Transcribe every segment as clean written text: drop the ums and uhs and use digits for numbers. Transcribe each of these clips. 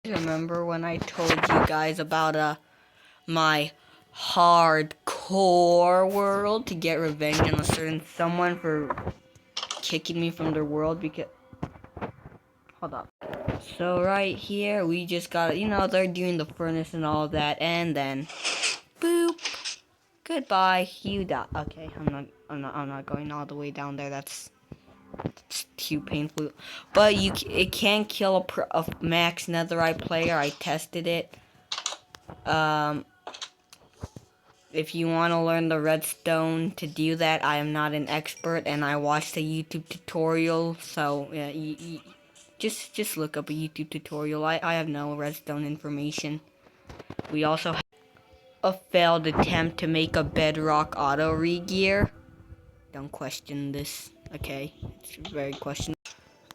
Remember when I told you guys about my hardcore world to get revenge on a certain someone for kicking me from their world because hold up. So right here we just got, they're doing the furnace and all that, and then boop, goodbye, you die. Okay, I'm not going all the way down there. That's too painful. But it can kill a max netherite player. I tested it. If you want to learn the redstone to do that, I am not an expert, and I watched a YouTube tutorial. So yeah, just look up a YouTube tutorial. I have no redstone information. We also have a failed attempt to make a bedrock auto regear. Don't question this, okay? It's very questionable.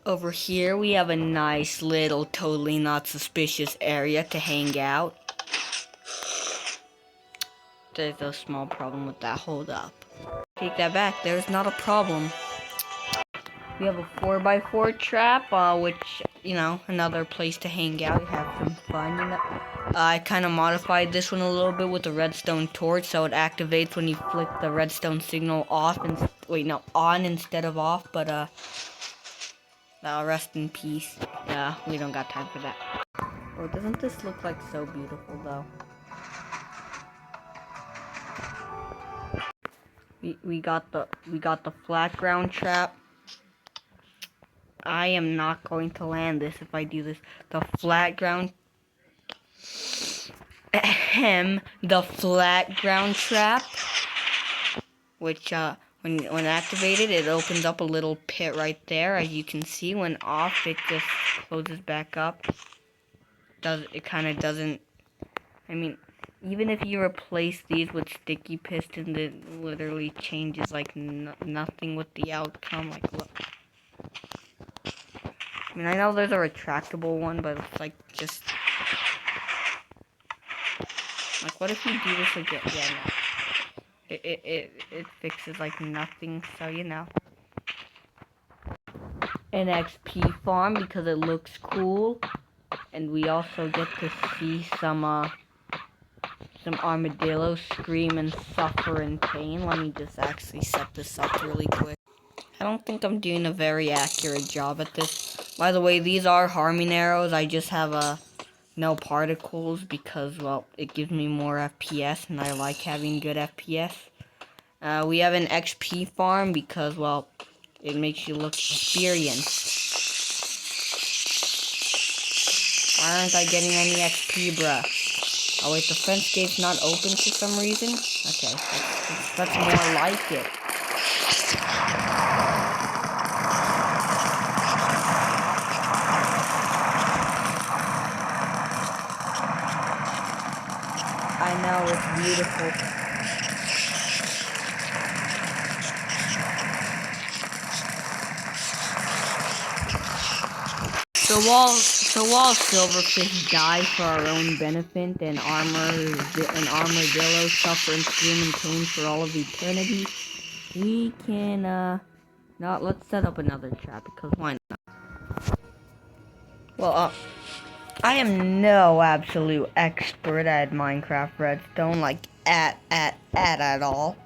Over here, we have a nice little, totally not suspicious area to hang out. There's a small problem with that. Hold up. Take that back. There's not a problem. We have a 4x4 trap, which, another place to hang out, have some fun, I kind of modified this one a little bit with the redstone torch, so it activates when you flick the redstone signal off, and on instead of off, but, rest in peace. We don't got time for that. Oh, doesn't this look like so beautiful, though? We got the flat ground trap. I am not going to land this if I do this. The flat ground the flat ground trap, which when activated, it opens up a little pit right there. As you can see, when off, it just closes back up. It kind of doesn't. I mean, even if you replace these with sticky pistons, it literally changes like nothing with the outcome. Like, look. I mean, I know there's a retractable one, but it's like just like, what if you do this again? Yeah, no. It fixes like nothing, so an XP farm because it looks cool, and we also get to see some armadillos scream and suffer in pain. Let me just actually set this up really quick. I don't think I'm doing a very accurate job at this. By the way, these are harming arrows. I just have no particles because, well, it gives me more FPS, and I like having good FPS. We have an XP farm because, well, it makes you look experienced. Why aren't I getting any XP, bruh? Oh wait, the fence gate's not open for some reason? Okay, that's more like it. I know, it's beautiful. So while silverfish die for our own benefit and armadillos suffer and scream in pain for all of eternity, we can let's set up another trap because why not? Well, I am no absolute expert at Minecraft Redstone, like at all.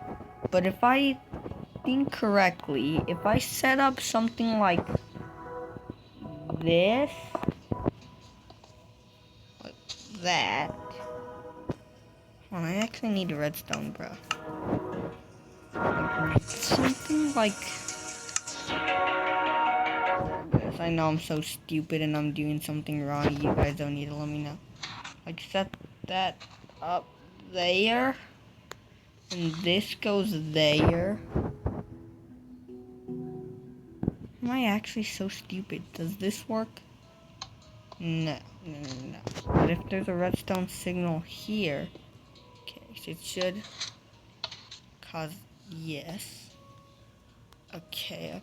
But if I think correctly, if I set up something like this, like that. Well, I actually need a redstone, bro. Something like this. I know I'm so stupid and I'm doing something wrong. You guys don't need to let me know. Like, set that up there. And this goes there. Am I actually so stupid? Does this work? No. But if there's a redstone signal here, okay, so it should cause yes. Okay.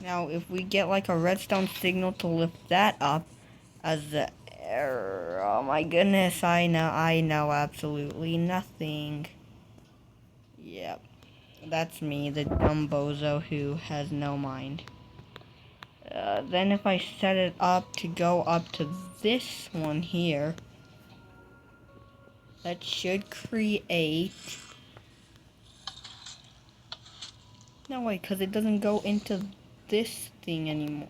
Now, if we get like a redstone signal to lift that up as the error, oh my goodness, I know absolutely nothing. Yep, that's me, the dumb bozo who has no mind. Then if I set it up to go up to this one here, that should create... No, wait, because it doesn't go into this thing anymore.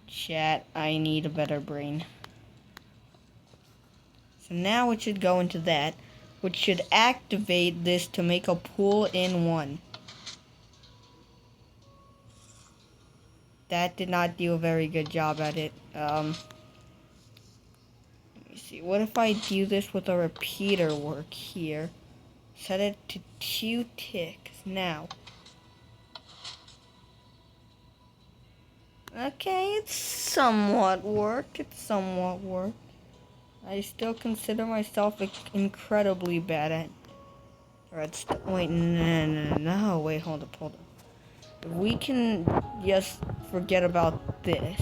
Chat, I need a better brain. So now it should go into that, which should activate this to make a pull-in-one. That did not do a very good job at it. Let me see. What if I do this with a repeater work here? Set it to 2 ticks. Now. Okay, it's somewhat worked. I still consider myself incredibly bad at redstone. Wait, no. Wait, hold up. If we can just forget about this,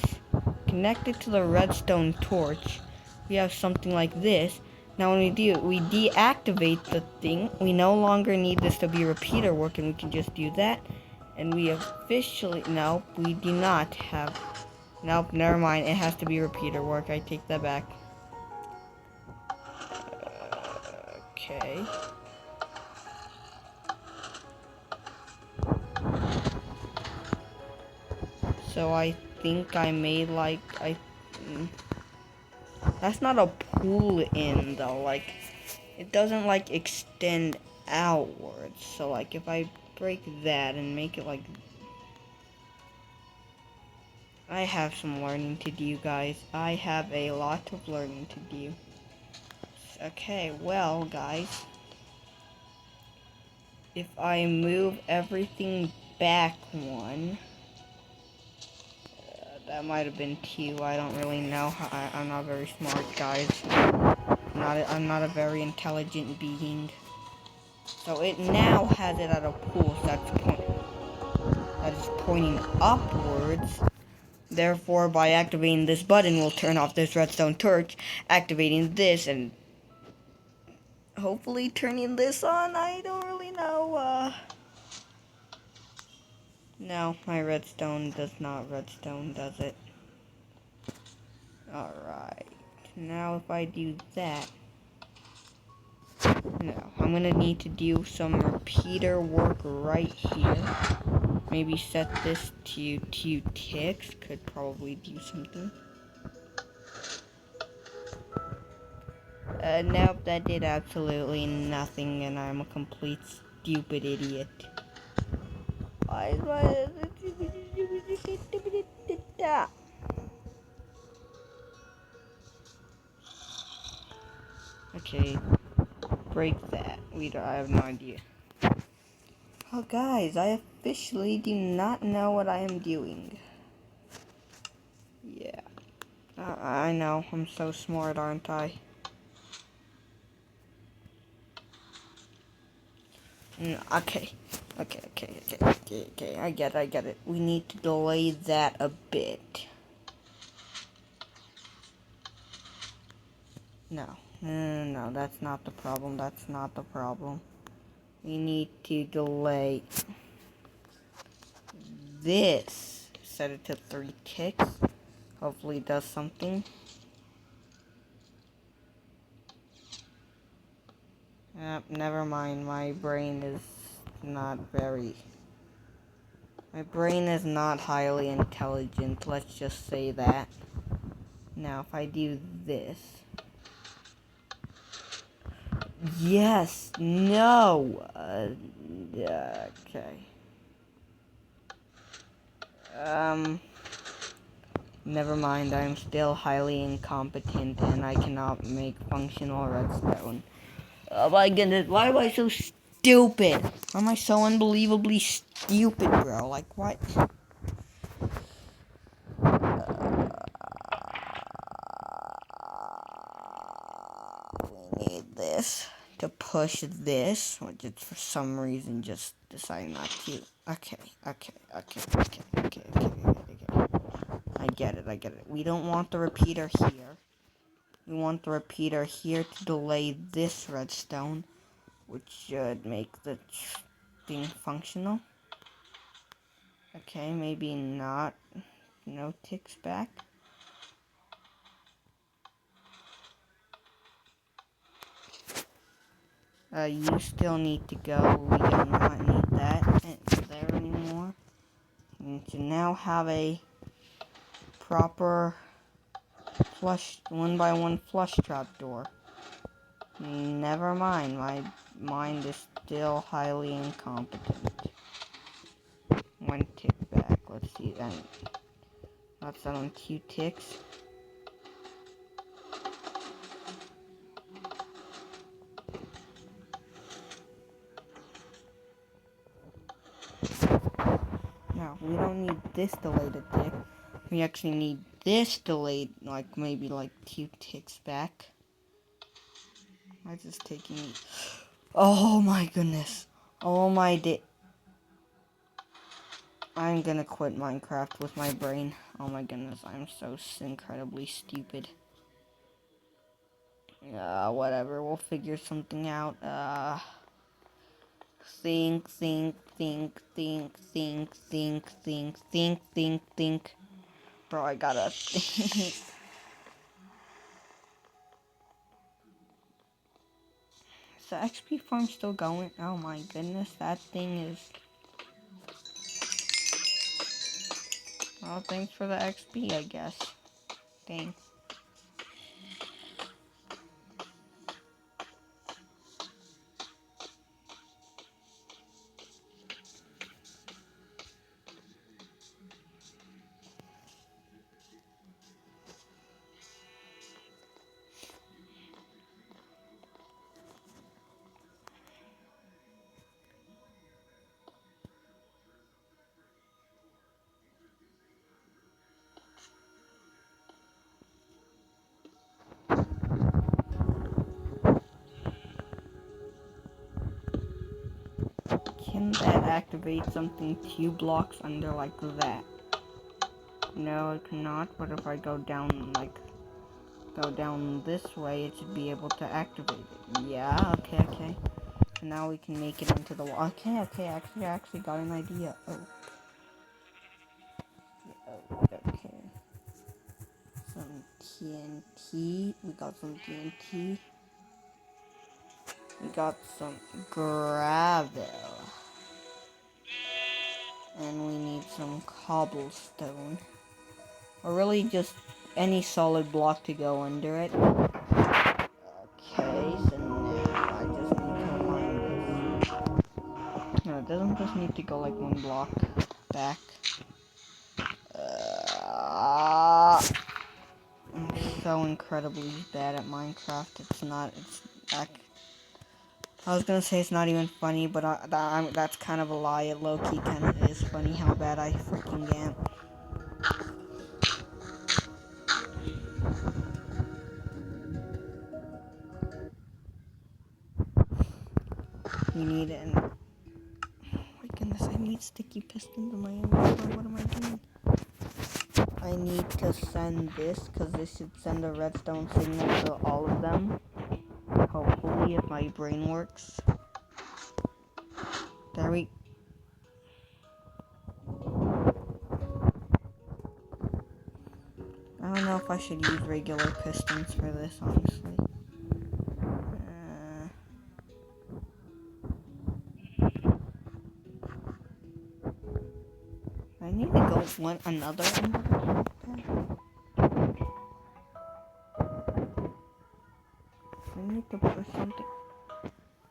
connect it to the redstone torch, we have something like this. Now when we do, we deactivate the thing. We no longer need this to be repeater work, and we can just do that. And we officially, nope, we do not have, nope, never mind, it has to be repeater work. I take that back. Okay. So I think I made like, that's not a pull in though, like, it doesn't like extend outwards. So like if I break that and make it like, I have some learning to do, guys. I have a lot of learning to do. Okay, well, guys, if I move everything back one, that might have been 2. I don't really know. I'm not very smart, guys. I'm not a very intelligent being. So it now has it at a pool, so that is pointing upwards. Therefore, by activating this button, we'll turn off this redstone torch, activating this, and hopefully turning this on. I don't really know. No, my redstone does not redstone, does it? Alright. Now if I do that, no, I'm gonna need to do some repeater work right here. Maybe set this to 2 ticks, could probably do something. Nope, that did absolutely nothing, and I'm a complete stupid idiot. Okay, break that. I have no idea. Oh, guys, I officially do not know what I am doing. Yeah, I know. I'm so smart, aren't I? Okay. I get it. We need to delay that a bit. No, that's not the problem. We need to delay this. Set it to 3 ticks. Hopefully it does something. Never mind, my brain is not highly intelligent, let's just say that. Now, if I do this... Yes! No! Okay. Never mind, I'm still highly incompetent and I cannot make functional redstone. Oh my goodness, why am I so stupid? Why am I so unbelievably stupid, bro? Like, what? We need this to push this, which is for some reason just deciding not to. Okay. I get it. We don't want the repeater here. We want the repeater here to delay this redstone, which should make the thing functional. Okay, maybe not. no ticks back. You still need to go. We do not need that there anymore. We need to now have a proper flush, 1x1 flush trap door. Never mind, my mind is still highly incompetent. 1 tick back, let's see that. That's on 2 ticks. Now, we don't need this delayed a tick. We actually need this delayed, like, maybe like 2 ticks back. Why is this taking me? Oh my goodness. Oh my I'm gonna quit Minecraft with my brain. Oh my goodness, I'm so incredibly stupid. Whatever, we'll figure something out. Think. Bro, I gotta think. Is the XP farm still going? Oh my goodness, that thing is... Well, thanks for the XP, I guess. Dang. Can that activate something 2 blocks under like that? No, it cannot, but if I go down, like, go down this way, it should be able to activate it. Yeah, okay. So now we can make it into the wall. Okay, actually, I actually got an idea. Oh, okay. Some TNT. We got some TNT. We got some gravel. And we need some cobblestone. Or really just any solid block to go under it. Okay, so now I just need to align this. No, it doesn't just need to go like 1 block back. I'm so incredibly bad at Minecraft. I was gonna say it's not even funny, but that's kind of a lie. It low-key kind of is funny how bad I freaking am. You need it. Oh my goodness, I need sticky pistons in my inventory. What am I doing? I need to send this, because this should send a redstone signal to all of them. Hopefully, if my brain works. There we... I don't know if I should use regular pistons for this, honestly. I need to go another one. I need to push something.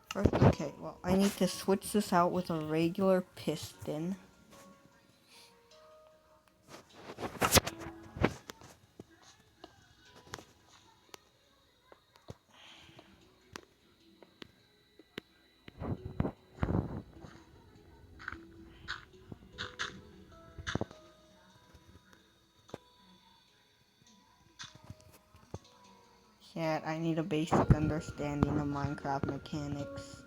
First, okay, well, I need to switch this out with a regular piston. Chat, I need a basic understanding of Minecraft mechanics.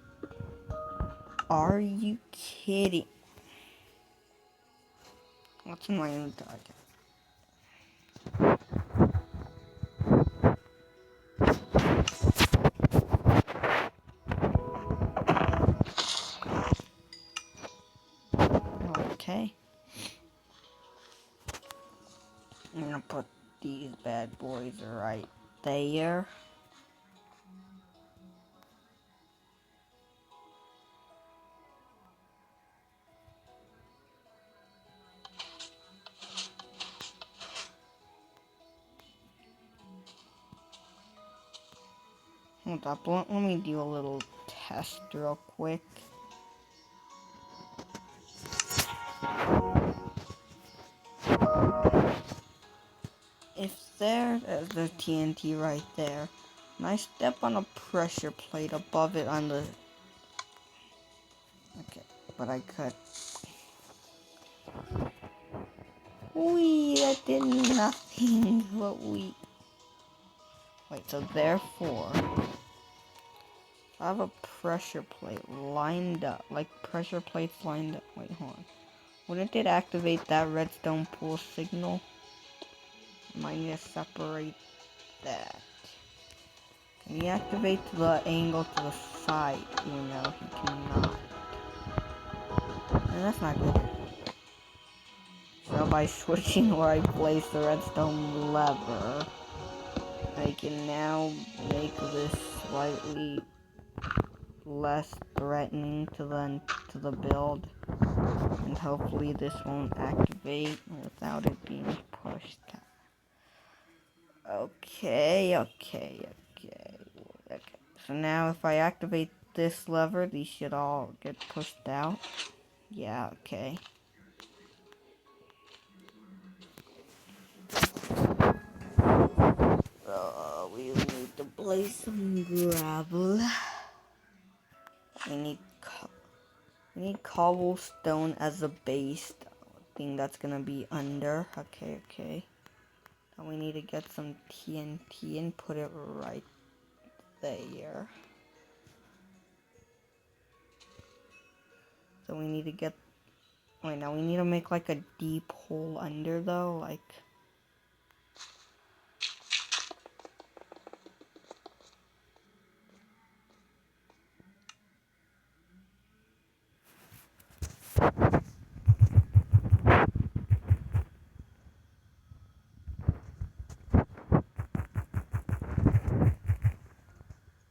Are you kidding? What's in my inventory? Okay. these bad boys right there. Hold up, let me do a little test real quick. If there's the TNT right there, and I step on a pressure plate above it on the... Okay, but I could... Wee, that did nothing, but we... Wait, so therefore... I have a pressure plate lined up, like pressure plates lined up. Wait, hold on. Wouldn't it activate that redstone pool signal? Might need to separate that. Can he activate the angle to the side? You know, he cannot. And that's not good. So by switching where I place the redstone lever, I can now make this slightly less threatening to the build, and hopefully this won't activate without it being pushed. Okay. So now if I activate this lever, these should all get pushed out. Yeah, okay. We need to place some gravel. We need cobblestone as a base thing that's gonna be under. Okay. And we need to get some TNT and put it right there. So we need to get... Wait, now we need to make like a deep hole under though, like...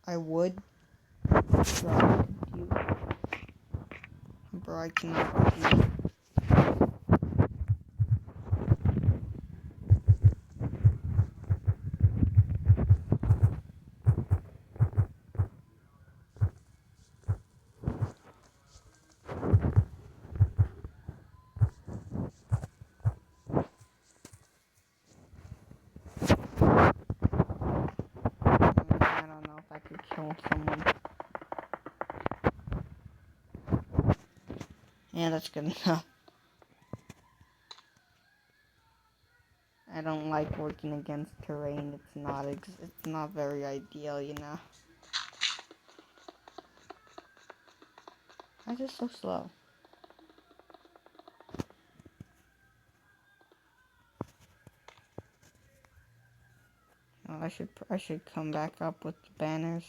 I would try to do... Bro, I cannot do... I don't know if I could kill someone. Yeah, that's good enough. I don't like working against terrain. It's not very ideal, you know. Why is it so slow? Oh, I should come back up with the banners.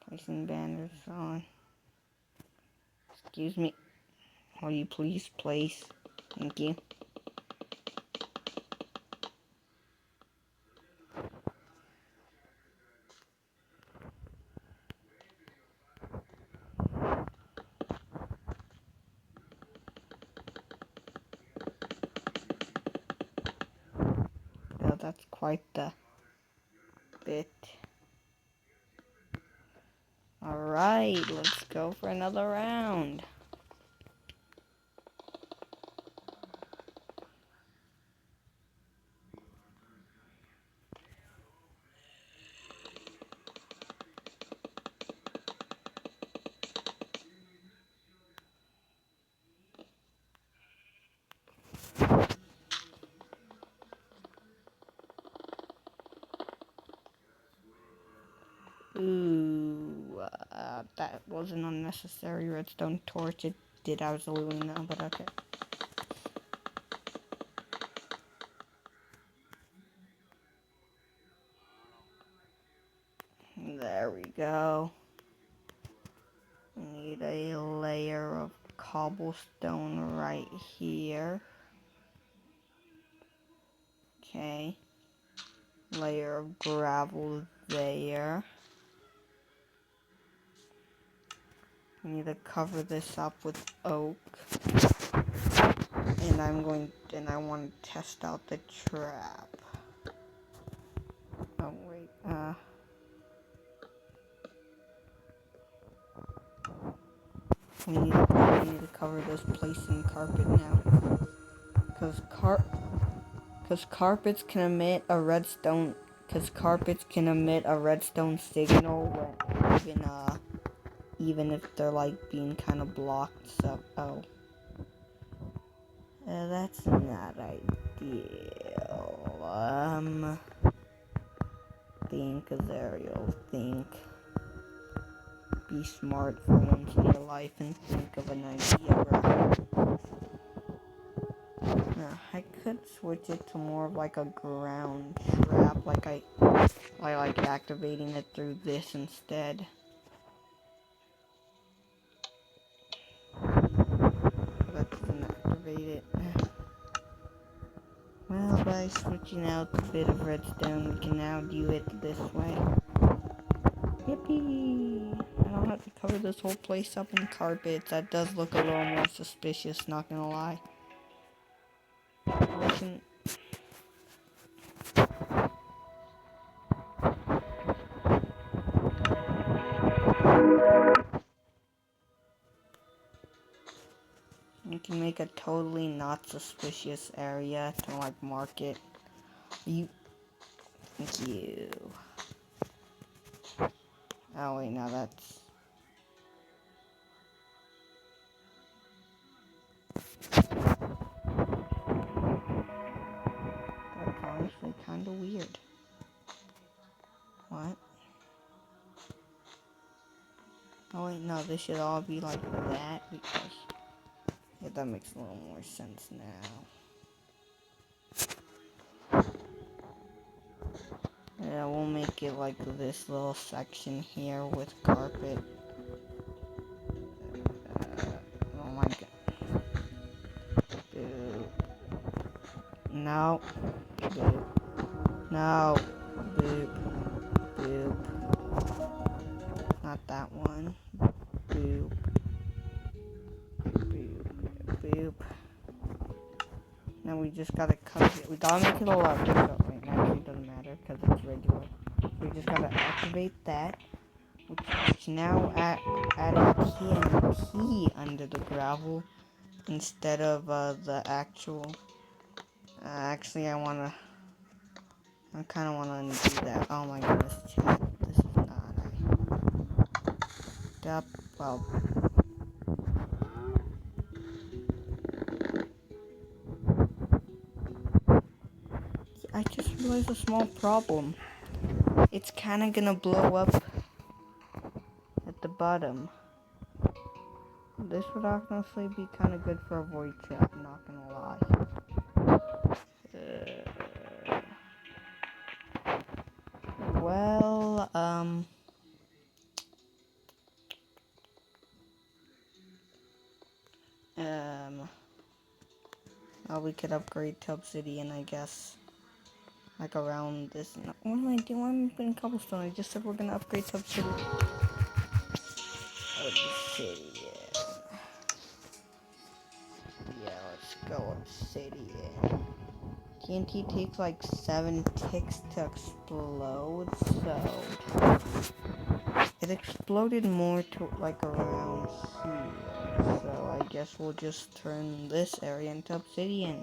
Placing banners on. Excuse me. Will you please place? Thank you. Well, that's quite the bit. Alright, let's go for another round. Ooh, that was an unnecessary redstone torch. It did absolutely no, but okay. There we go. We need a layer of cobblestone right here. Okay. layer of gravel there. We need to cover this up with oak. And I want to test out the trap. Oh wait, we need to cover this place in carpet now. Cause carpets can emit a redstone. Cause carpets can emit a redstone signal when even if they're like being kind of blocked. So that's not ideal. Think, Azariel, think. Be smart for once in your life and think of an idea, bro. I could switch it to more of like a ground trap, like I like activating it through this instead. That doesn't activate it. Well, by switching out a bit of redstone, we can now do it this way. Yippee! I don't have to cover this whole place up in carpets. That does look a little more suspicious, not gonna lie. You can make a totally not suspicious area to like market. Thank you. Oh wait, now that's... That's honestly kind of weird. What? Oh wait, no, this should all be like that because... Yeah, that makes a little more sense now. Yeah, we'll make it like this little section here with carpet. Oh my god. Boop. No. Boop. No. Boop. Boop. Not that one. Boop. Boop. Boop. Now we just gotta cut it. We gotta make it a lot bigger. Right now it doesn't matter because it's regular. We just gotta activate that. Which now adding TNT under the gravel instead of the actual. Actually, I kind of wanna undo that. Oh my goodness, chat. This is not. Well. I just realized a small problem. It's kind of gonna blow up at the bottom. This would honestly be kind of good for a void trap, not gonna lie. We could upgrade to obsidian, I guess. Like around this. No, what am I doing? Why am I putting cobblestone? I just said we're gonna upgrade to obsidian. Obsidian. Yeah, let's go obsidian. TNT takes like 7 ticks to explode, so it exploded more to like around here. So I guess we'll just turn this area into obsidian.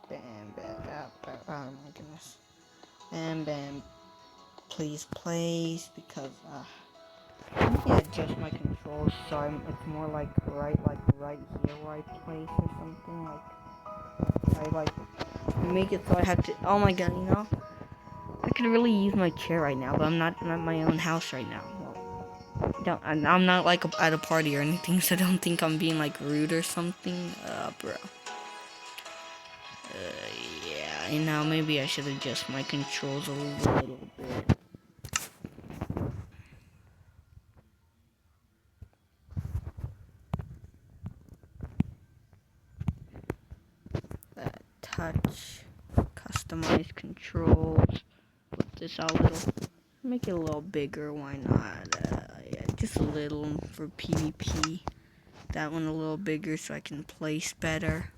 Bam, bam, bam, bam. Oh my goodness. Bam, bam. Please, please, because I need to adjust my controls so it's more like right here where I place or something. Like I make it so I have to. Oh my god, you know, I could really use my chair right now, but I'm not at my own house right now. Well, I'm not like at a party or anything, so don't think I'm being like rude or something, bro. Yeah, you know, maybe I should adjust my controls a little bit. touch, customize controls, put this out a little, make it a little bigger, why not, yeah, just a little for PvP, that one a little bigger so I can place better.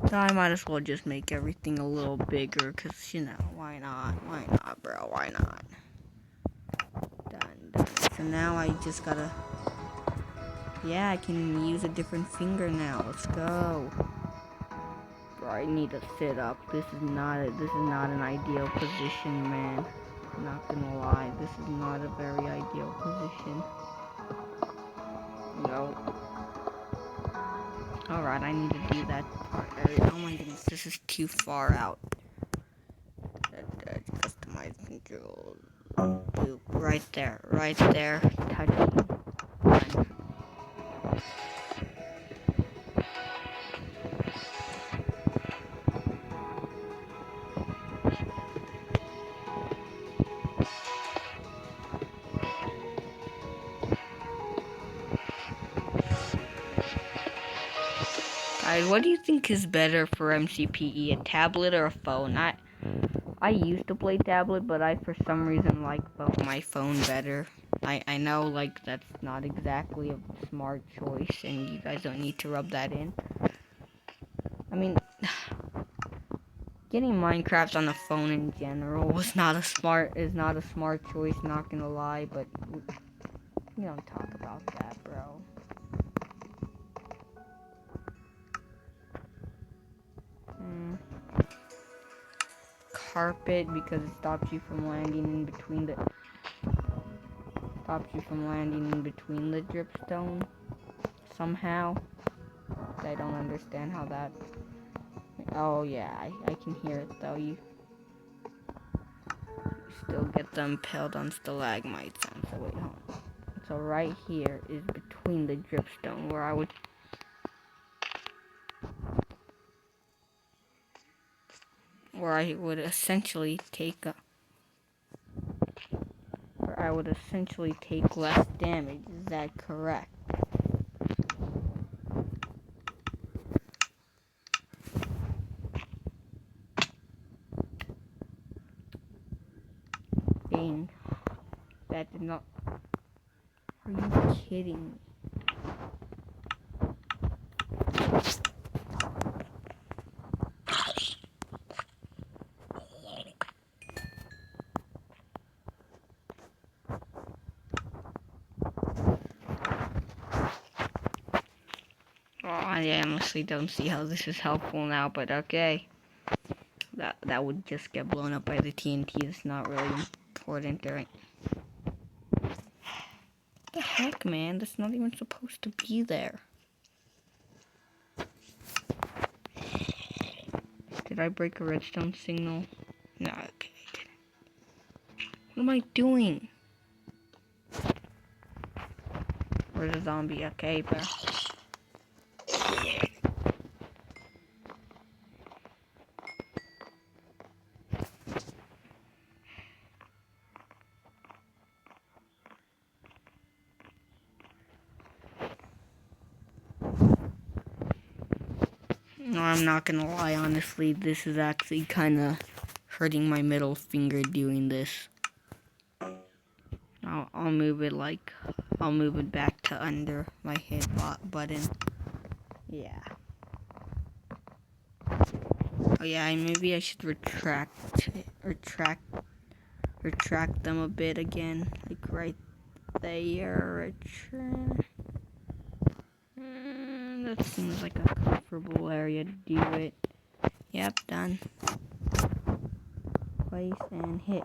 So I might as well just make everything a little bigger, cause you know, why not bro, why not. Done. So now I just gotta, yeah, I can use a different finger now, let's go. Bro, I need to sit up. This is not an ideal position, man. I'm not gonna lie, this is not a very ideal position. No. Alright, I need to do that part. Oh my goodness, this is too far out. Customize controls. Boop, right there. Touching. Done. Guys, what do you think is better for MCPE, a tablet or a phone? I used to play tablet, but I for some reason like my phone better. I know like that's not exactly a smart choice, and you guys don't need to rub that in. I mean, getting Minecraft on the phone in general is not a smart choice, not gonna lie, but we don't talk about that, bro. Carpet, because it stops you from landing in between the dripstone somehow. I don't understand how that. Oh yeah, I can hear it though. You still get the impaled on stalagmite sound. So wait, hold on. So right here is between the dripstone where I would essentially take less damage. Is that correct? Dang. That did not. Are you kidding me? Oh, I honestly don't see how this is helpful now, but okay. That would just get blown up by the TNT. It's not really important, right? What the heck, man? That's not even supposed to be there. Did I break a redstone signal? No, okay. What am I doing? Where's the zombie? Okay, bro. No, I'm not gonna lie, honestly, this is actually kinda hurting my middle finger doing this. I'll move it back to under my hit button. Yeah. Oh yeah, maybe I should retract them a bit again, like right there. That seems like a comfortable area to do it. Yep, done. Place and hit.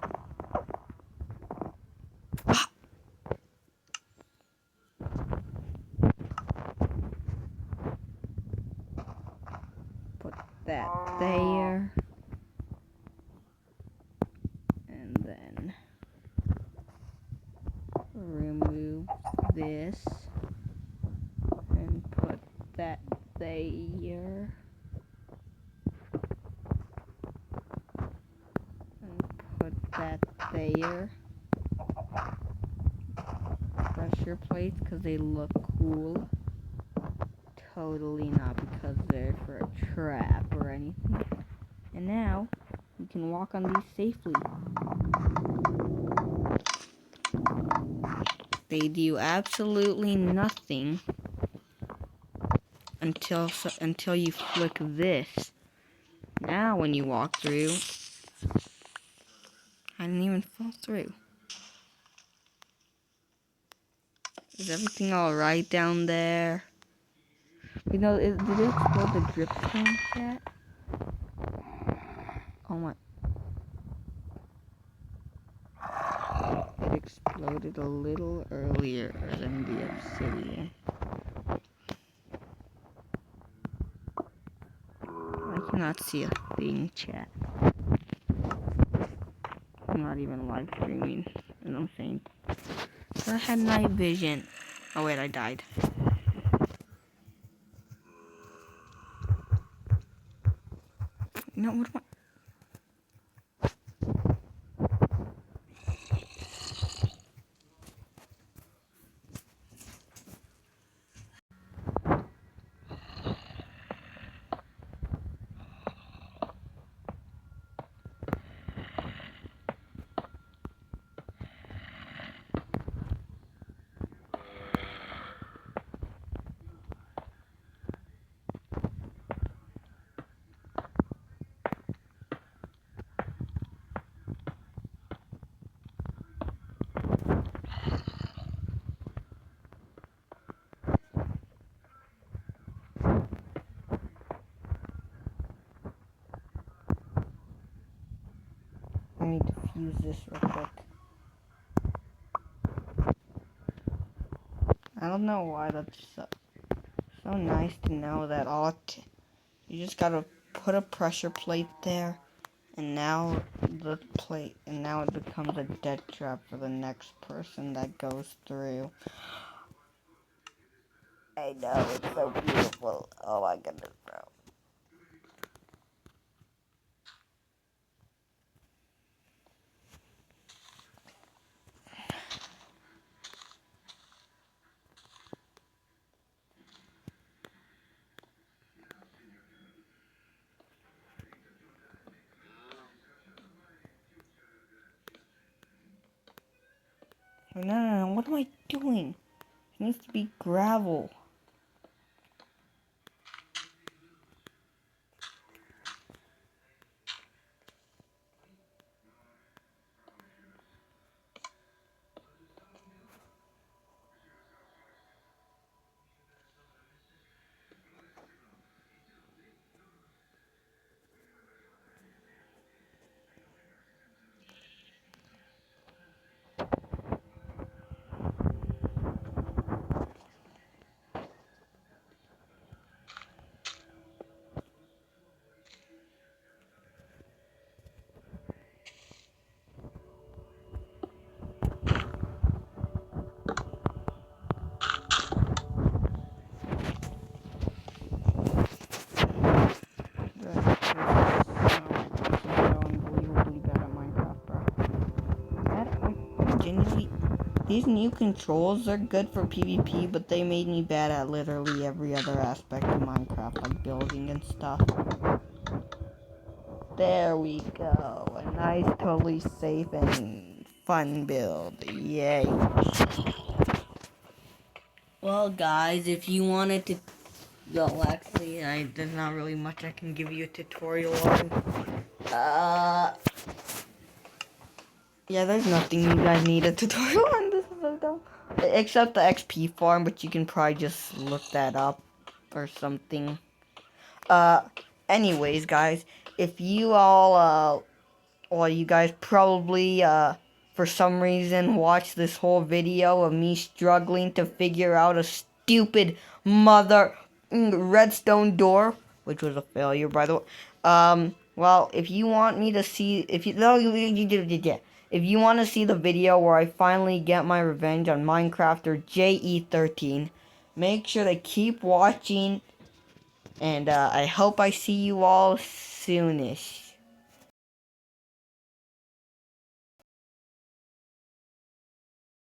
Put that there. And then remove this. And put that there. And put that there. Pressure plates because they look cool. Totally not because they're for a trap or anything. And now, you can walk on these safely. They do absolutely nothing until you flick this. Now when you walk through, I didn't even fall through. Is everything alright down there? You know, did it explode the dripstone chat? Oh my. It exploded a little earlier than the obsidian. I cannot see a thing, chat. I'm not even live streaming, and I'm saying I had night vision. Oh wait, I died. No, what am I? I need to fuse this real quick. I don't know why that's so nice to know that you just gotta put a pressure plate there, and now it becomes a death trap for the next person that goes through. I know, it's so beautiful. Oh my goodness, bro. No, what am I doing? It needs to be gravel. These new controls are good for PvP, but they made me bad at literally every other aspect of Minecraft, like building and stuff. There we go. A nice, totally safe and fun build. Yay. Well, guys, if you wanted to... Well, actually, there's not really much I can give you a tutorial on. Yeah, there's nothing you guys need a tutorial on this photo. Except the XP farm, but you can probably just look that up or something. Anyways, guys, if you all, well, you guys probably, for some reason watched this whole video of me struggling to figure out a stupid redstone door, which was a failure, by the way. Well, if you want me to see, if you want to see the video where I finally get my revenge on Minecrafter JE13, make sure to keep watching, and I hope I see you all soonish.